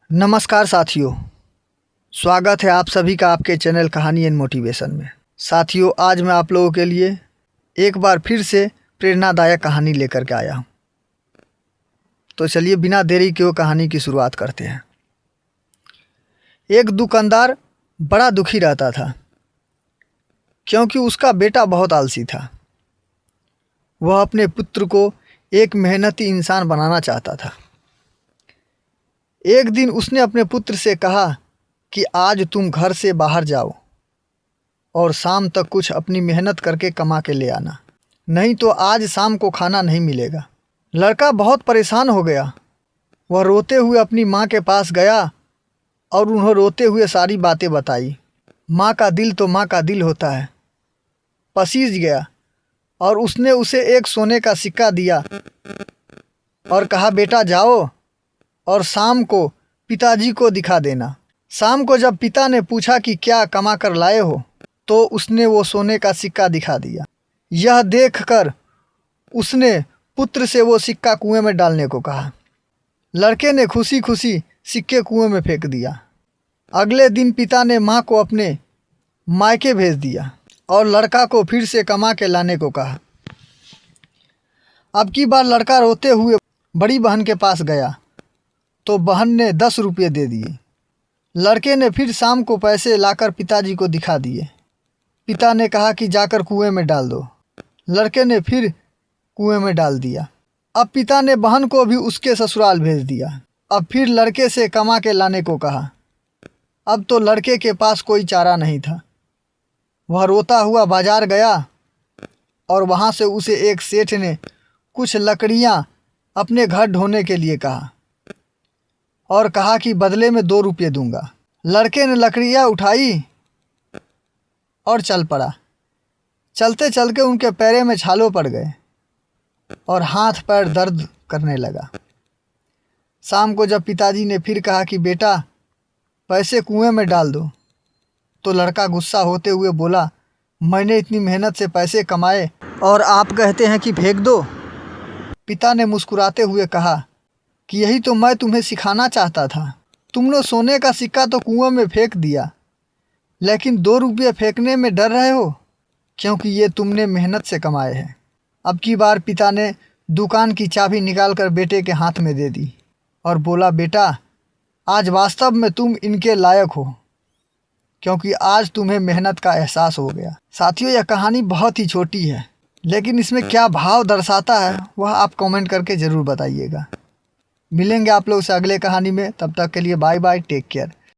नमस्कार साथियों, स्वागत है आप सभी का आपके चैनल कहानी एंड मोटिवेशन में। साथियों, आज मैं आप लोगों के लिए एक बार फिर से प्रेरणादायक कहानी लेकर के आया हूँ। तो चलिए बिना देरी के वो कहानी की शुरुआत करते हैं। एक दुकानदार बड़ा दुखी रहता था क्योंकि उसका बेटा बहुत आलसी था। वह अपने पुत्र को एक मेहनती इंसान बनाना चाहता था। एक दिन उसने अपने पुत्र से कहा कि आज तुम घर से बाहर जाओ और शाम तक कुछ अपनी मेहनत करके कमा के ले आना, नहीं तो आज शाम को खाना नहीं मिलेगा। लड़का बहुत परेशान हो गया। वह रोते हुए अपनी माँ के पास गया और उन्हें रोते हुए सारी बातें बताई। माँ का दिल तो माँ का दिल होता है। पसीज गया और उसने उसे एक सोने का सिक्का दिया और कहा, बेटा जाओ और शाम को पिताजी को दिखा देना। शाम को जब पिता ने पूछा कि क्या कमा कर लाए हो, तो उसने वो सोने का सिक्का दिखा दिया। यह देखकर उसने पुत्र से वो सिक्का कुएं में डालने को कहा। लड़के ने खुशी खुशी सिक्के कुएं में फेंक दिया। अगले दिन पिता ने माँ को अपने मायके भेज दिया और लड़का को फिर से कमा के लाने को कहा। अब की बार लड़का रोते हुए बड़ी बहन के पास गया तो बहन ने 10 रुपये दे दिए। लड़के ने फिर शाम को पैसे लाकर पिताजी को दिखा दिए। पिता ने कहा कि जाकर कुएं में डाल दो। लड़के ने फिर कुएं में डाल दिया। अब पिता ने बहन को भी उसके ससुराल भेज दिया। अब फिर लड़के से कमा के लाने को कहा। अब तो लड़के के पास कोई चारा नहीं था। वह रोता हुआ बाजार गया और वहाँ से उसे एक सेठ ने कुछ लकड़ियाँ अपने घर ढोने के लिए कहा और कहा कि बदले में 2 रुपये दूंगा। लड़के ने लकड़ियाँ उठाई और चल पड़ा। चलते चलते उनके पैरों में छाले पड़ गए और हाथ पैर दर्द करने लगा। शाम को जब पिताजी ने फिर कहा कि बेटा पैसे कुएं में डाल दो, तो लड़का गुस्सा होते हुए बोला, मैंने इतनी मेहनत से पैसे कमाए और आप कहते हैं कि फेंक दो। पिता ने मुस्कुराते हुए कहा कि यही तो मैं तुम्हें सिखाना चाहता था। तुमने सोने का सिक्का तो कुएं में फेंक दिया, लेकिन 2 रुपये फेंकने में डर रहे हो क्योंकि ये तुमने मेहनत से कमाए हैं। अब की बार पिता ने दुकान की चाबी निकालकर बेटे के हाथ में दे दी और बोला, बेटा आज वास्तव में तुम इनके लायक हो क्योंकि आज तुम्हें मेहनत का एहसास हो गया। साथियों, यह कहानी बहुत ही छोटी है, लेकिन इसमें क्या भाव दर्शाता है वह आप कमेंट करके ज़रूर बताइएगा। मिलेंगे आप लोग से अगले कहानी में। तब तक के लिए बाय बाय, टेक केयर।